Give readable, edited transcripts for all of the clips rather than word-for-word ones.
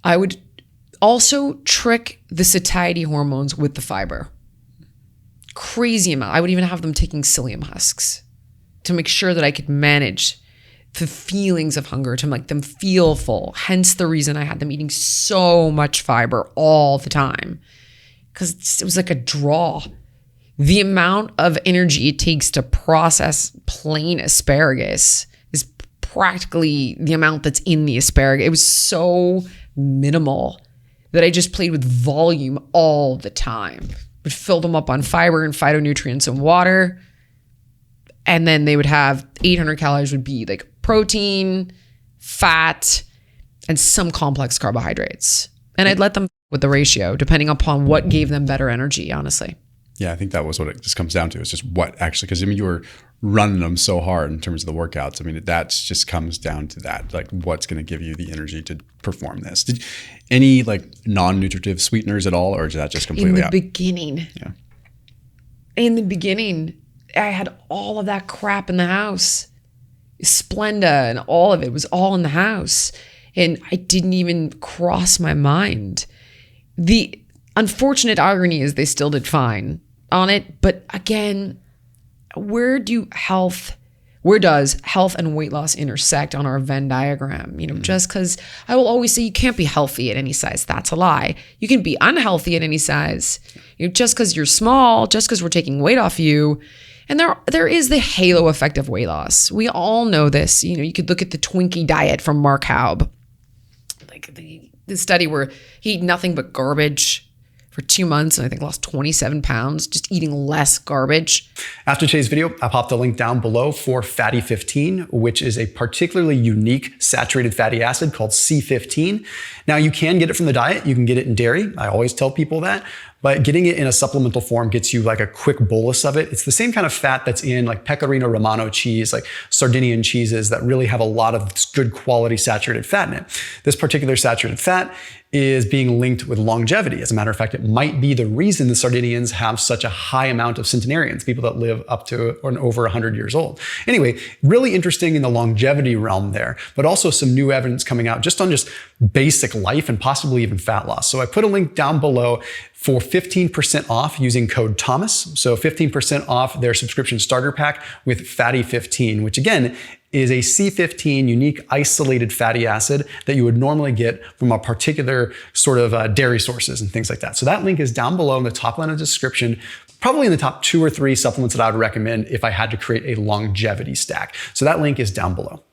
I would also trick the satiety hormones with the fiber. Crazy amount. I would even have them taking psyllium husks to make sure that I could manage the feelings of hunger, to make them feel full. Hence the reason I had them eating so much fiber all the time, because it was like a draw. The amount of energy it takes to process plain asparagus is practically the amount that's in the asparagus. It was so minimal that I just played with volume all the time. Would fill them up on fiber and phytonutrients and water. And then they would have 800 calories would be like protein, fat, and some complex carbohydrates. And I'd let them with the ratio depending upon what gave them better energy, honestly. Yeah, I think that was what it just comes down to. It's just what actually, because I mean, you were running them so hard in terms of the workouts. I mean, that just comes down to that, like what's going to give you the energy to perform this. Did any like non-nutritive sweeteners at all, or is that just completely out? Beginning. Yeah. In the beginning, I had all of that crap in the house. Splenda and all of it was all in the house. And I didn't even cross my mind. The unfortunate irony is they still did fine on it. But again, where does health and weight loss intersect on our Venn diagram? You know, just because I will always say you can't be healthy at any size. That's a lie. You can be unhealthy at any size. You know, just because you're small, just because we're taking weight off you. And there is the halo effect of weight loss. We all know this. You know, you could look at the Twinkie diet from Mark Haub, like the study where he ate nothing but garbage for 2 months and I think lost 27 pounds, just eating less garbage. After today's video, I popped a link down below for Fatty 15, which is a particularly unique saturated fatty acid called C15. Now you can get it from the diet. You can get it in dairy. I always tell people that. But getting it in a supplemental form gets you like a quick bolus of it. It's the same kind of fat that's in like Pecorino Romano cheese, like Sardinian cheeses that really have a lot of good quality saturated fat in it. This particular saturated fat is being linked with longevity. As a matter of fact, it might be the reason the Sardinians have such a high amount of centenarians, people that live up to or over 100 years old. Anyway, really interesting in the longevity realm there, but also some new evidence coming out just on just basic life and possibly even fat loss. So I put a link down below for 15% off using code Thomas. So 15% off their subscription starter pack with Fatty 15, which again is a C15 unique isolated fatty acid that you would normally get from a particular sort of dairy sources and things like that. So that link is down below in the top line of the description, probably in the top 2 or 3 supplements that I would recommend if I had to create a longevity stack. So that link is down below.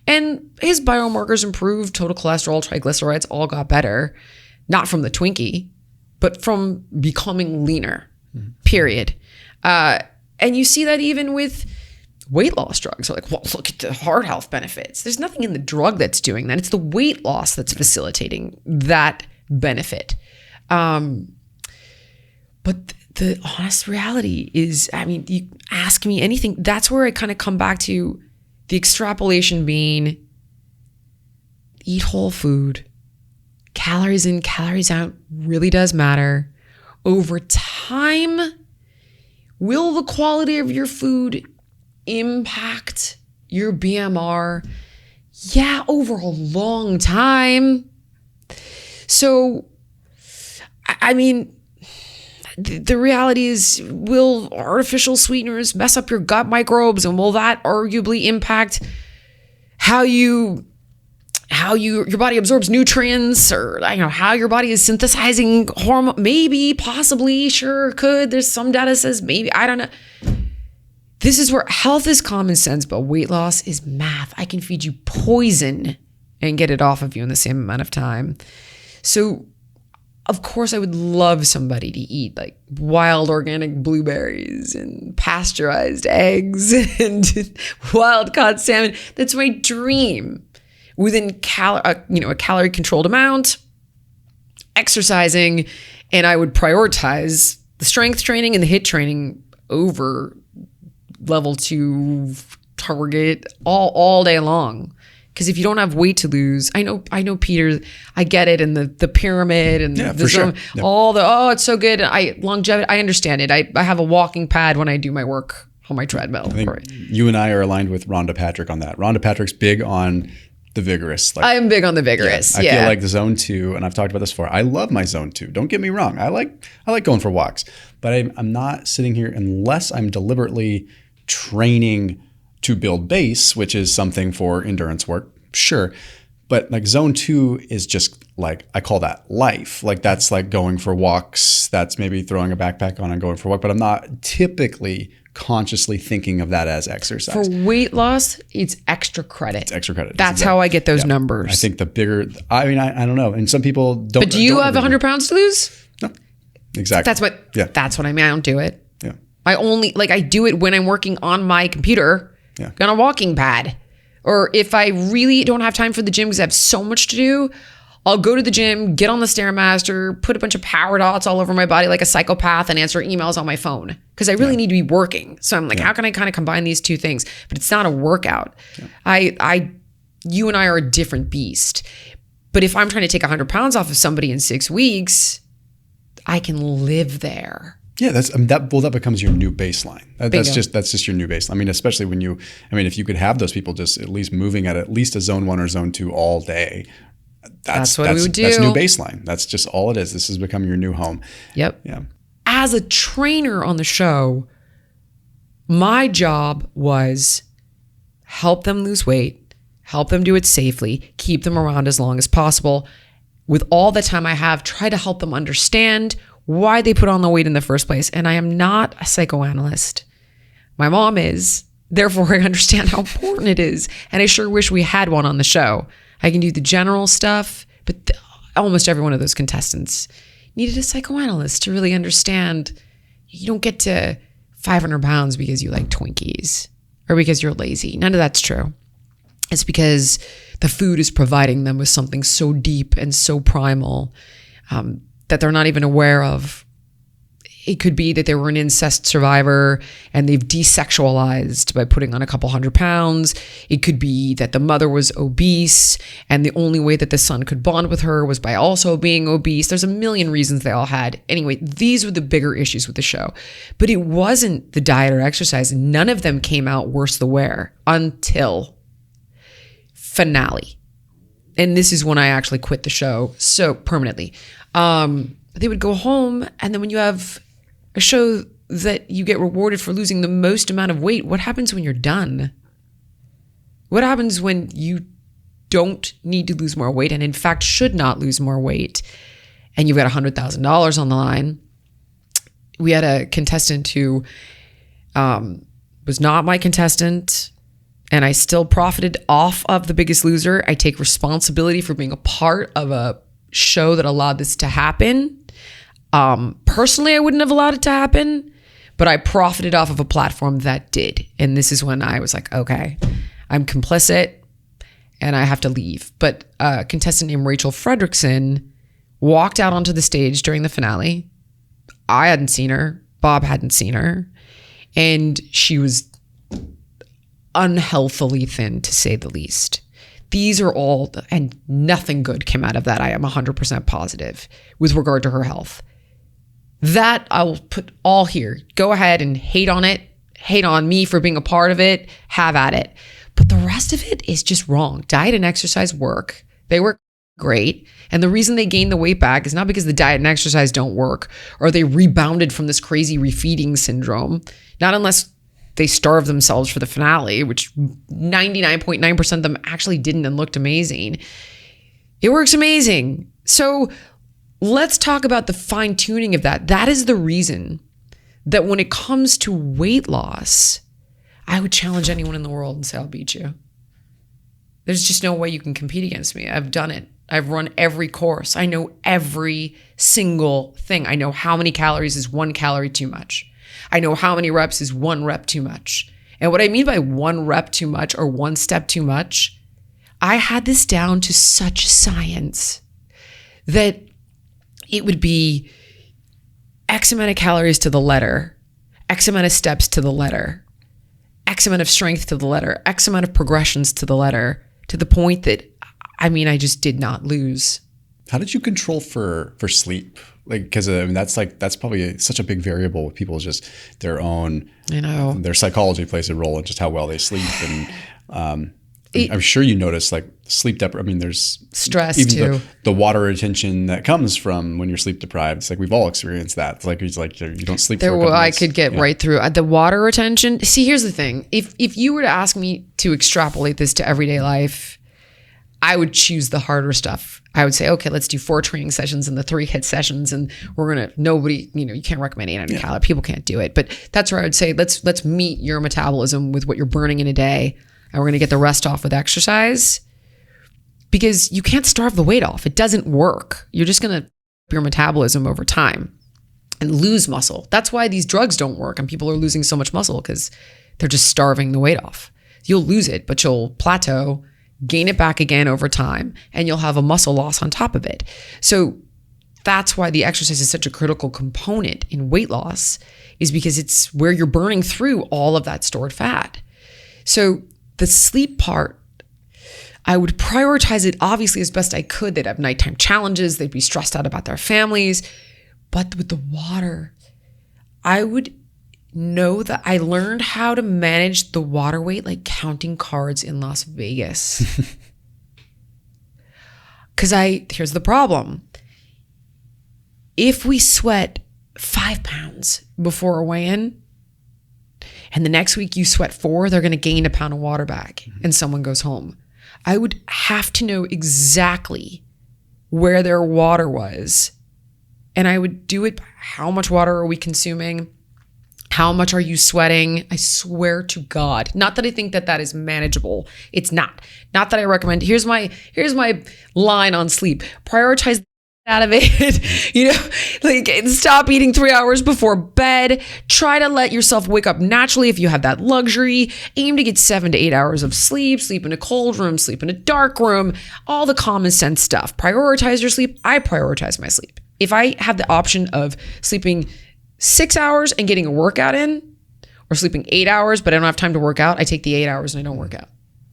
And his biomarkers improved, total cholesterol, triglycerides all got better, not from the Twinkie, but from becoming leaner, period. And you see that even with weight loss drugs. Like, well, look at the heart health benefits. There's nothing in the drug that's doing that. It's the weight loss that's facilitating that benefit. But the honest reality is, I mean, you ask me anything, that's where I kind of come back to the extrapolation being eat whole food. Calories in, calories out really does matter. Over time, will the quality of your food impact your BMR? Yeah, over a long time. So, I mean, the reality is, will artificial sweeteners mess up your gut microbes, and will that arguably impact how your body absorbs nutrients, or how your body is synthesizing hormone? Maybe, possibly, sure, could. There's some data says maybe, I don't know. This is where health is common sense, but weight loss is math. I can feed you poison and get it off of you in the same amount of time. So, of course, I would love somebody to eat like wild organic blueberries and pasteurized eggs and wild caught salmon. That's my dream. Within a calorie controlled amount, exercising, and I would prioritize the strength training and the HIIT training over level 2 target all day long. Because if you don't have weight to lose, I know Peter, I get it, and the pyramid and it's so good. Longevity, I understand it. I have a walking pad when I do my work on my treadmill. I think you and I are aligned with Rhonda Patrick on that. Rhonda Patrick's big on the Vigorous. Like, I'm big on the Vigorous. I feel like the zone 2, and I've talked about this before. I love my zone 2. Don't get me wrong. I like going for walks, but I'm not sitting here unless I'm deliberately training to build base, which is something for endurance work. Sure. But like zone 2 is just like, I call that life. Like that's like going for walks. That's maybe throwing a backpack on and going for a walk, but I'm not typically consciously thinking of that as exercise. For weight loss, it's extra credit. It's extra credit. That's how I get those numbers. I think the bigger, I don't know. And some people don't. But do you have 100 pounds to lose? No, exactly. That's what I mean. I don't do it. Yeah. I do it when I'm working on my computer on a walking pad. Or if I really don't have time for the gym because I have so much to do, I'll go to the gym, get on the Stairmaster, put a bunch of power dots all over my body like a psychopath and answer emails on my phone because I really need to be working. So I'm like, how can I kind of combine these two things? But it's not a workout. Yeah. You and I are a different beast. But if I'm trying to take 100 pounds off of somebody in 6 weeks, I can live there. Yeah, that becomes your new baseline. That's just your new baseline. I mean, especially if you could have those people just at least moving at least a zone 1 or zone 2 all day. That's what we would do. That's new baseline. That's just all it is. This has become your new home. Yep. Yeah. As a trainer on the show, my job was help them lose weight, help them do it safely, keep them around as long as possible. With all the time I have, try to help them understand why they put on the weight in the first place. And I am not a psychoanalyst. My mom is. Therefore, I understand how important it is. And I sure wish we had one on the show. I can do the general stuff, but almost every one of those contestants needed a psychoanalyst to really understand you don't get to 500 pounds because you like Twinkies or because you're lazy. None of that's true. It's because the food is providing them with something so deep and so primal that they're not even aware of. It could be that they were an incest survivor and they've desexualized by putting on a couple 100 pounds. It could be that the mother was obese and the only way that the son could bond with her was by also being obese. There's a million reasons they all had. Anyway, these were the bigger issues with the show. But it wasn't the diet or exercise. None of them came out worse the wear until finale. And this is when I actually quit the show so permanently. They would go home, and then when you have a show that you get rewarded for losing the most amount of weight, what happens when you're done? What happens when you don't need to lose more weight and in fact should not lose more weight and you've got $100,000 on the line? We had a contestant who was not my contestant, and I still profited off of The Biggest Loser. I take responsibility for being a part of a show that allowed this to happen. Personally, I wouldn't have allowed it to happen, but I profited off of a platform that did. And this is when I was like, okay, I'm complicit and I have to leave. But a contestant named Rachel Fredrickson walked out onto the stage during the finale. I hadn't seen her. Bob hadn't seen her. And she was unhealthily thin, to say the least. These are all, and nothing good came out of that. I am 100% positive with regard to her health. That I will put all here. Go ahead and hate on it. Hate on me for being a part of it. Have at it. But the rest of it is just wrong. Diet and exercise work. They work great. And the reason they gained the weight back is not because the diet and exercise don't work or they rebounded from this crazy refeeding syndrome. Not unless they starved themselves for the finale, which 99.9% of them actually didn't and looked amazing. It works amazing. So let's talk about the fine tuning of that. That is the reason that when it comes to weight loss, I would challenge anyone in the world and say, I'll beat you. There's just no way you can compete against me. I've done it. I've run every course. I know every single thing. I know how many calories is 1 calorie too much. I know how many reps is 1 rep too much. And what I mean by 1 rep too much or 1 step too much, I had this down to such science that it would be X amount of calories to the letter, X amount of steps to the letter, X amount of strength to the letter, X amount of progressions to the letter, to the point that, I just did not lose. How did you control for sleep? Like, because that's probably such a big variable with people, just their own, their psychology plays a role in just how well they sleep. And I'm sure you notice, like, sleep deprivation. I mean, there's Stress even too. The water retention that comes from when you're sleep deprived. It's like we've all experienced that. It's like you don't sleep for a couple I nights. could get right through the water retention. See, here's the thing. If you were to ask me to extrapolate this to everyday life, I would choose the harder stuff. I would say, okay, let's do 4 training sessions and the 3 HIIT sessions, and nobody, you can't recommend 800 calories. People can't do it. But that's where I would say, let's meet your metabolism with what you're burning in a day, and we're going to get the rest off with exercise. Because you can't starve the weight off. It doesn't work. You're just going to your metabolism over time and lose muscle. That's why these drugs don't work and people are losing so much muscle, because they're just starving the weight off. You'll lose it, but you'll plateau, gain it back again over time, and you'll have a muscle loss on top of it. So that's why the exercise is such a critical component in weight loss, is because it's where you're burning through all of that stored fat. So the sleep part, I would prioritize it obviously as best I could. They'd have nighttime challenges. They'd be stressed out about their families. But with the water, I would know that I learned how to manage the water weight like counting cards in Las Vegas. Because here's the problem. If we sweat 5 pounds before a weigh-in, and the next week you sweat 4, they're going to gain a pound of water back, and someone goes home. I would have to know exactly where their water was. And I would do it by how much water are we consuming? How much are you sweating? I swear to God. Not that I think that is manageable. It's not. Not that I recommend. Here's my line on sleep. Prioritize out of it. Like stop eating 3 hours before bed. Try to let yourself wake up naturally if you have that luxury. Aim to get 7 to 8 hours of sleep. Sleep in a cold room, sleep in a dark room, all the common sense stuff. Prioritize your sleep. I prioritize my sleep. If I have the option of sleeping 6 hours and getting a workout in, or sleeping 8 hours but I don't have time to work out, I take the 8 hours and I don't work out.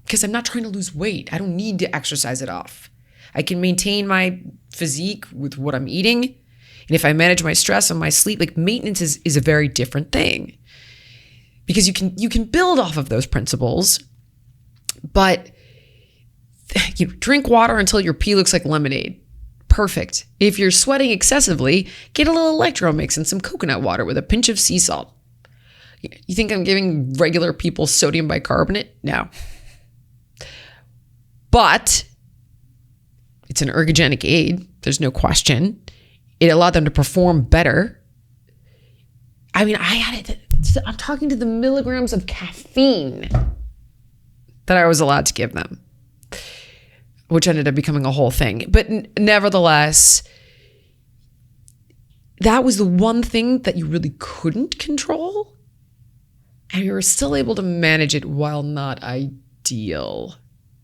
Because I'm not trying to lose weight. I don't need to exercise it off. I can maintain my physique with what I'm eating. And if I manage my stress and my sleep, like maintenance is a very different thing. Because you can build off of those principles, but you drink water until your pee looks like lemonade. Perfect. If you're sweating excessively, get a little electro mix and some coconut water with a pinch of sea salt. You think I'm giving regular people sodium bicarbonate? No. But it's an ergogenic aid. There's no question. It allowed them to perform better. I mean, I'm talking to the milligrams of caffeine that I was allowed to give them, which ended up becoming a whole thing. But nevertheless, that was the one thing that you really couldn't control. And you were still able to manage it while not ideal.